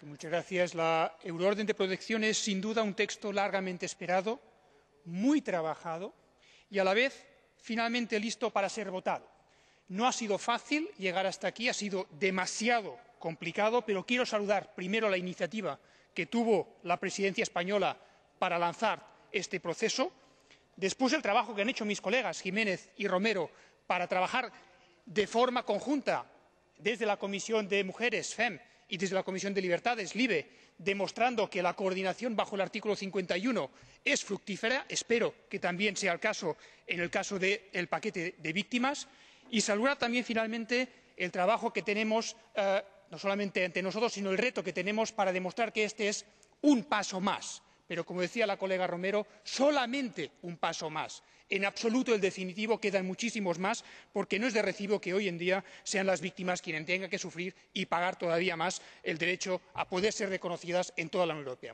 Muchas gracias. La euroorden de protección es, sin duda, un texto largamente esperado, muy trabajado y, a la vez, finalmente listo para ser votado. No ha sido fácil llegar hasta aquí, ha sido demasiado complicado, pero quiero saludar primero la iniciativa que tuvo la Presidencia española para lanzar este proceso, después el trabajo que han hecho mis colegas Jiménez y Romero para trabajar de forma conjunta desde la Comisión de Mujeres, FEMM, y desde la Comisión de Libertades, LIBE, demostrando que la coordinación bajo el artículo 51 es fructífera. Espero que también sea el caso en el caso del paquete de víctimas. Y saludar también, finalmente, el trabajo que tenemos, no solamente ante nosotros, sino el reto que tenemos para demostrar que este es un paso más. Pero, como decía la colega Romero, solamente un paso más. En absoluto el definitivo, quedan muchísimos más, porque no es de recibo que hoy en día sean las víctimas quienes tengan que sufrir y pagar todavía más el derecho a poder ser reconocidas en toda la Unión Europea.